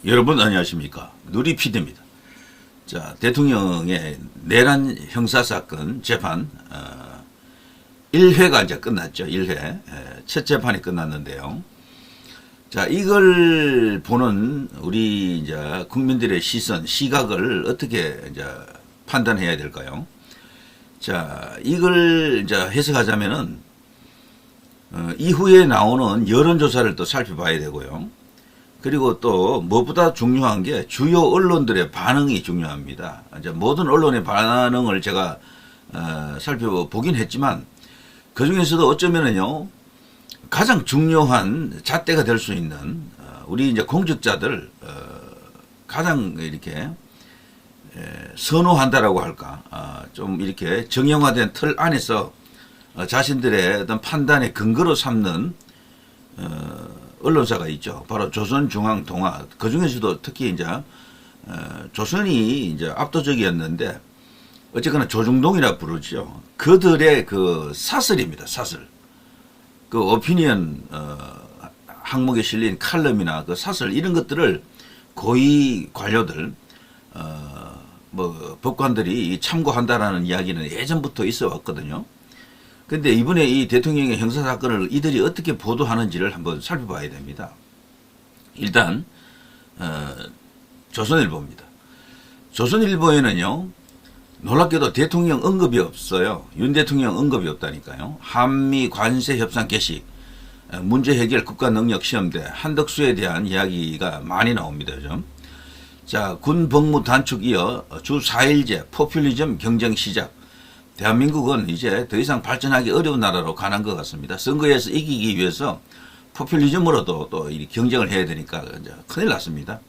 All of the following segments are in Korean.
여러분 안녕하십니까. 누리PD입니다. 자, 대통령의 내란 형사사건 재판 1회가 이제 끝났죠. 1회. 첫 재판이 끝났는데요. 자, 이걸 보는 우리 이제 국민들의 시선, 시각을 어떻게 이제 판단해야 될까요? 자, 이걸 이제 해석하자면은 이후에 나오는 여론조사를 또 살펴봐야 되고요. 그리고 또 무엇보다 중요한 게 주요 언론들의 반응이 중요합니다. 이제 모든 언론의 반응을 제가 살펴보긴 했지만 그 중에서도 어쩌면은요 가장 중요한 잣대가 될 수 있는 우리 이제 공직자들 가장 이렇게 선호한다라고 할까 좀 이렇게 정형화된 틀 안에서 자신들의 어떤 판단의 근거로 삼는 언론사가 있죠. 바로 조선중앙통화. 그 중에서도 특히 이제 조선이 이제 압도적이었는데 어쨌거나 조중동이라 부르죠. 그들의 그 사설입니다. 사설. 그 오피니언 항목에 실린 칼럼이나 그 사설 이런 것들을 고위 관료들 뭐 법관들이 참고한다라는 이야기는 예전부터 있어 왔거든요. 근데 이번에 이 대통령의 형사사건을 이들이 어떻게 보도하는지를 한번 살펴봐야 됩니다. 일단 조선일보입니다. 조선일보에는요 놀랍게도 대통령 언급이 없어요. 윤 대통령 언급이 없다니까요. 한미 관세 협상 개시, 문제 해결 국가능력시험대, 한덕수에 대한 이야기가 많이 나옵니다. 좀. 자, 군 복무 단축 이어 주 4일제 포퓰리즘 경쟁 시작. 대한민국은 이제 더 이상 발전하기 어려운 나라로 가는 것 같습니다. 선거에서 이기기 위해서 포퓰리즘으로도 또 이 경쟁을 해야 되니까 이제 큰일 났습니다.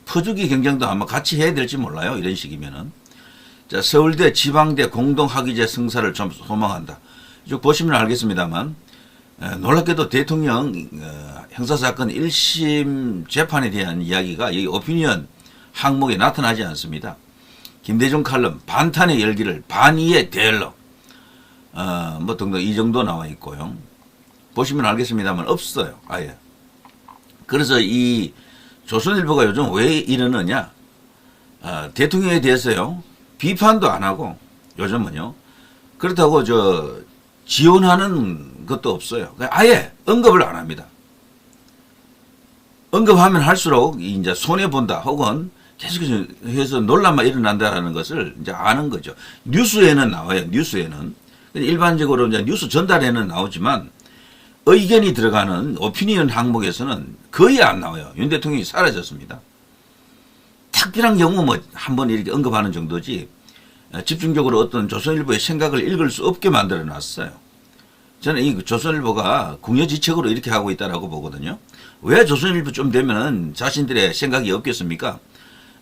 퍼주기 경쟁도 아마 같이 해야 될지 몰라요. 이런 식이면은. 자, 서울대 지방대 공동학위제 승사를 좀 소망한다. 쭉 보시면 알겠습니다만 놀랍게도 대통령 형사사건 1심 재판에 대한 이야기가 이 오피니언 항목에 나타나지 않습니다. 김대중 칼럼 반탄의 열기를 반의의 대열로 뭐 등등 이 정도 나와 있고요. 보시면 알겠습니다만 없어요. 아예. 그래서 이 조선일보가 요즘 왜 이러느냐 대통령에 대해서요 비판도 안 하고 요즘은요 그렇다고 지원하는 것도 없어요. 아예 언급을 안 합니다. 언급하면 할수록 이제 손해 본다 혹은 계속해서 논란만 일어난다라는 것을 이제 아는 거죠. 뉴스에는 나와요. 뉴스에는. 일반적으로 이제 뉴스 전달에는 나오지만 의견이 들어가는 오피니언 항목에서는 거의 안 나와요. 윤 대통령이 사라졌습니다. 특별한 경우 뭐 한번 이렇게 언급하는 정도지 집중적으로 어떤 조선일보의 생각을 읽을 수 없게 만들어 놨어요. 저는 이 조선일보가 궁여지책으로 이렇게 하고 있다라고 보거든요. 왜 조선일보쯤 되면은 자신들의 생각이 없겠습니까?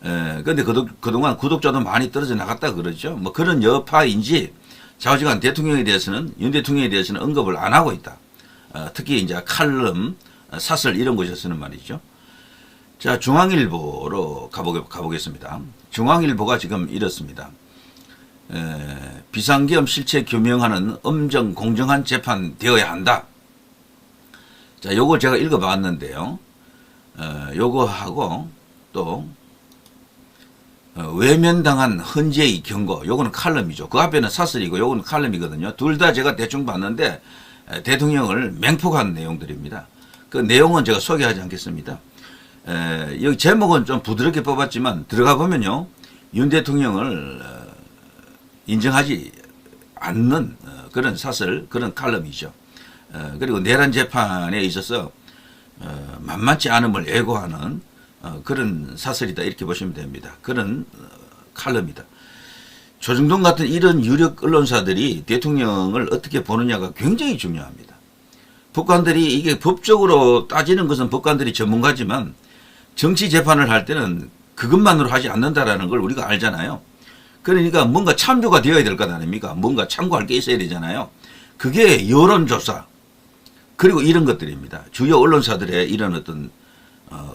근데 그동안 구독자도 많이 떨어져 나갔다 그러죠. 뭐 그런 여파인지 좌우지간 대통령에 대해서는, 윤 대통령에 대해서는 언급을 안 하고 있다. 특히 이제 칼럼, 사설 이런 곳에서는 말이죠. 자, 중앙일보로 가보겠습니다. 중앙일보가 지금 이렇습니다. 비상계엄 실체 규명하는 엄정 공정한 재판 되어야 한다. 자, 요거 제가 읽어봤는데요. 요거하고 또 외면당한 헌재의 경고, 요거는 칼럼이죠. 그 앞에는 사설이고 요거는 칼럼이거든요. 둘 다 제가 대충 봤는데 대통령을 맹폭한 내용들입니다. 그 내용은 제가 소개하지 않겠습니다. 여기 제목은 좀 부드럽게 뽑았지만 들어가 보면요 윤 대통령을 인정하지 않는 그런 사설, 그런 칼럼이죠. 그리고 내란 재판에 있어서 만만치 않음을 애고하는 그런 사설이다 이렇게 보시면 됩니다. 그런 칼럼이다. 조중동 같은 이런 유력 언론사들이 대통령을 어떻게 보느냐가 굉장히 중요합니다. 법관들이 이게 법적으로 따지는 것은 법관들이 전문가지만 정치 재판을 할 때는 그것만으로 하지 않는다라는 걸 우리가 알잖아요. 그러니까 뭔가 참조가 되어야 될 것 아닙니까? 뭔가 참고할 게 있어야 되잖아요. 그게 여론조사 그리고 이런 것들입니다. 주요 언론사들의 이런 어떤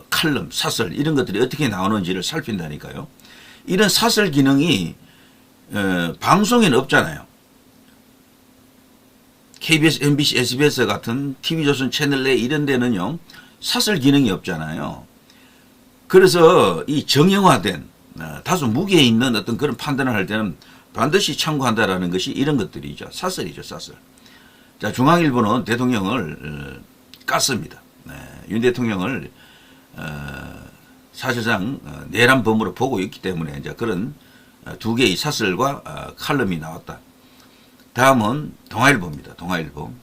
칼럼, 사설 이런 것들이 어떻게 나오는지를 살핀다니까요. 이런 사설 기능이 방송에는 없잖아요. KBS, MBC, SBS 같은 TV조선 채널 내 이런 데는요 사설 기능이 없잖아요. 그래서 이 정형화된 다소 무게 있는 어떤 그런 판단을 할 때는 반드시 참고한다라는 것이 이런 것들이죠. 사설이죠, 사설. 자, 중앙일보는 대통령을 깠습니다. 윤 대통령을 사실상 내란범으로 보고 있기 때문에 이제 그런 두 개의 사설과 칼럼이 나왔다. 다음은 동아일보입니다. 동아일보.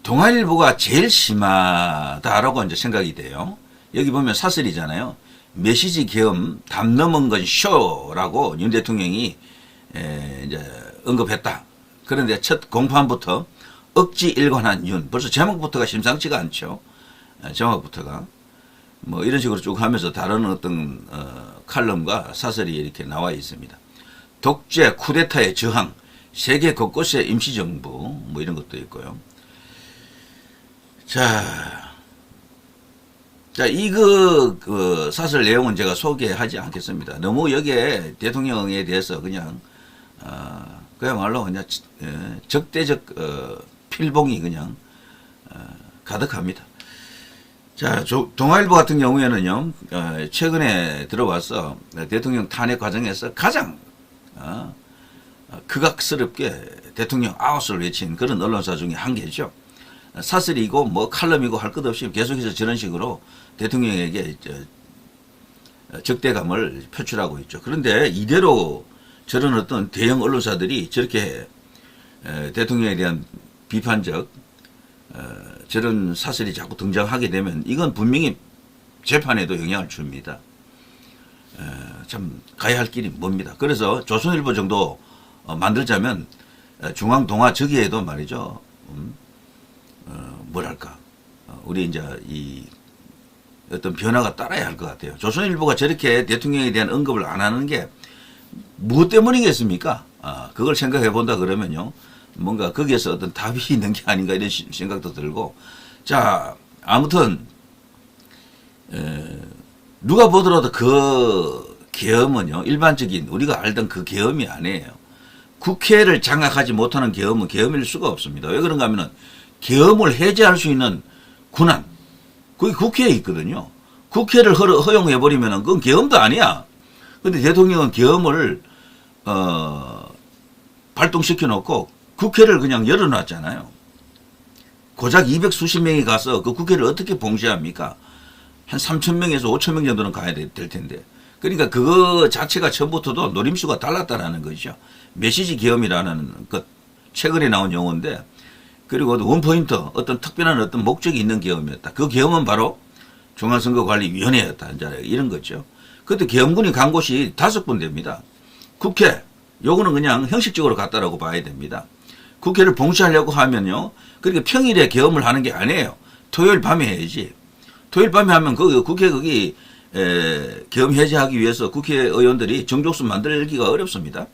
동아일보가 제일 심하다라고 이제 생각이 돼요. 여기 보면 사설이잖아요. 메시지 겸 담 넘은 건 쇼라고 윤 대통령이 이제 언급했다. 그런데 첫 공판부터 억지 일관한 윤. 벌써 제목부터가 심상치가 않죠. 제목부터가. 뭐 이런 식으로 쭉 하면서 다른 어떤 칼럼과 사설이 이렇게 나와 있습니다. 독재 쿠데타의 저항, 세계 곳곳의 임시정부 뭐 이런 것도 있고요. 자, 이거 그 사설 내용은 제가 소개하지 않겠습니다. 너무 여기에 대통령에 대해서 그냥 그야말로 그냥 적대적 필봉이 그냥 가득합니다. 자, 동아일보 같은 경우에는요, 최근에 들어와서 대통령 탄핵 과정에서 가장 극악스럽게 대통령 아웃을 외친 그런 언론사 중에 한 개죠. 사설이고 뭐 칼럼이고 할 것 없이 계속해서 저런 식으로 대통령에게 적대감을 표출하고 있죠. 그런데 이대로 저런 어떤 대형 언론사들이 저렇게 대통령에 대한 비판적 저런 사설이 자꾸 등장하게 되면 이건 분명히 재판에도 영향을 줍니다. 참 가야 할 길이 멉니다. 그래서 조선일보 정도 만들자면 중앙동아 저기에도 말이죠. 뭐랄까 우리 이제 이 어떤 변화가 따라야 할 것 같아요. 조선일보가 저렇게 대통령에 대한 언급을 안 하는 게 무엇 때문이겠습니까? 그걸 생각해 본다 그러면요. 뭔가 거기에서 어떤 답이 있는 게 아닌가 이런 생각도 들고. 자, 아무튼 누가 보더라도 그 계엄은요. 일반적인 우리가 알던 그 계엄이 아니에요. 국회를 장악하지 못하는 계엄은 계엄일 수가 없습니다. 왜 그런가 하면은 계엄을 해제할 수 있는 군안 그게 국회에 있거든요. 국회를 허용해버리면은 그건 계엄도 아니야. 근데 대통령은 계엄을 발동시켜 놓고 국회를 그냥 열어놨잖아요. 고작 200 수십 명이 가서 그 국회를 어떻게 봉쇄합니까? 한 3,000명에서 5,000명 정도는 가야 될 텐데. 그러니까 그거 자체가 처음부터도 노림수가 달랐다라는 거죠. 메시지 계엄이라는 것 최근에 나온 용어인데 그리고 원포인트 어떤 특별한 어떤 목적이 있는 계엄이었다. 그 계엄은 바로 중앙선거관리위원회였다. 이런 거죠. 그때 계엄군이 간 곳이 5군데입니다. 국회, 요거는 그냥 형식적으로 갔다라고 봐야 됩니다. 국회를 봉쇄하려고 하면요. 그렇게 평일에 계엄을 하는 게 아니에요. 토요일 밤에 해야지. 토요일 밤에 하면 그 국회 거기 계엄 해제하기 위해서 국회의원들이 정족수 만들기가 어렵습니다.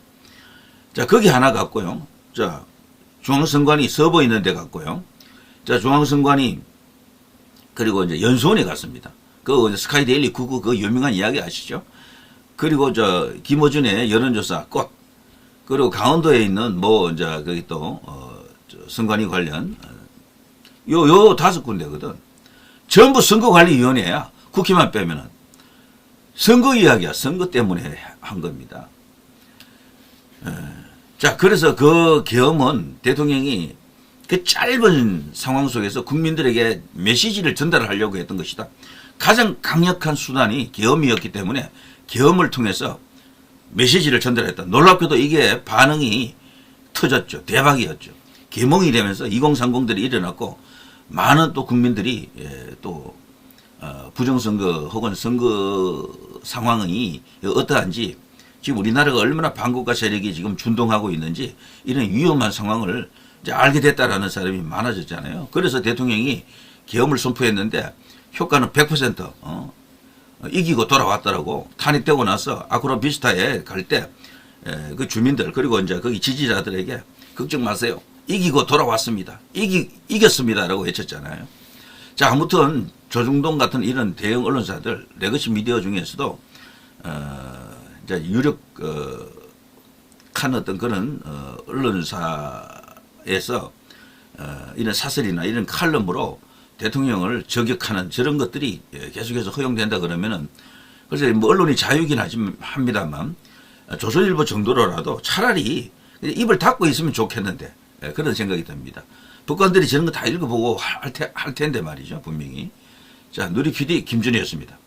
자, 거기 하나 갔고요. 자, 중앙선관위 서버 있는 데 갔고요. 자, 중앙선관위 그리고 이제 연수원에 갔습니다. 그 스카이데일리 99 그 유명한 이야기 아시죠? 그리고 김어준의 여론조사 꽃 그리고 강원도에 있는 뭐 이제 거기 또 선관위 관련 요 5군데거든. 전부 선거관리위원회야. 국회만 빼면은 선거 이야기야. 선거 때문에 한 겁니다. 자, 그래서 그 계엄은 대통령이 그 짧은 상황 속에서 국민들에게 메시지를 전달하려고 했던 것이다. 가장 강력한 수단이 계엄이었기 때문에 계엄을 통해서 메시지를 전달했다. 놀랍게도 이게 반응이 터졌죠. 대박이었죠. 계몽이 되면서 2030들이 일어났고 많은 또 국민들이 또 부정선거 혹은 선거 상황이 어떠한지 지금 우리나라가 얼마나 반국가 세력이 지금 준동하고 있는지 이런 위험한 상황을 이제 알게 됐다라는 사람이 많아졌잖아요. 그래서 대통령이 계엄을 선포했는데 효과는 100% 이기고 돌아왔더라고. 탄핵되고 나서 아크로비스타에 갈 때 그 주민들 그리고 이제 거기 지지자들에게 걱정 마세요. 이기고 돌아왔습니다. 이겼습니다라고 외쳤잖아요. 자, 아무튼 조중동 같은 이런 대형 언론사들 레거시 미디어 중에서도 이제 유력한 어떤 그런 언론사에서 이런 사설이나 이런 칼럼으로 대통령을 저격하는 저런 것들이 계속해서 허용된다 그러면은 글쎄 뭐 언론이 자유긴 합니다만 조선일보 정도로라도 차라리 입을 닫고 있으면 좋겠는데 그런 생각이 듭니다. 북한들이 저런 거 다 읽어보고 할 텐데 말이죠 분명히. 자 누리 PD 김준이었습니다.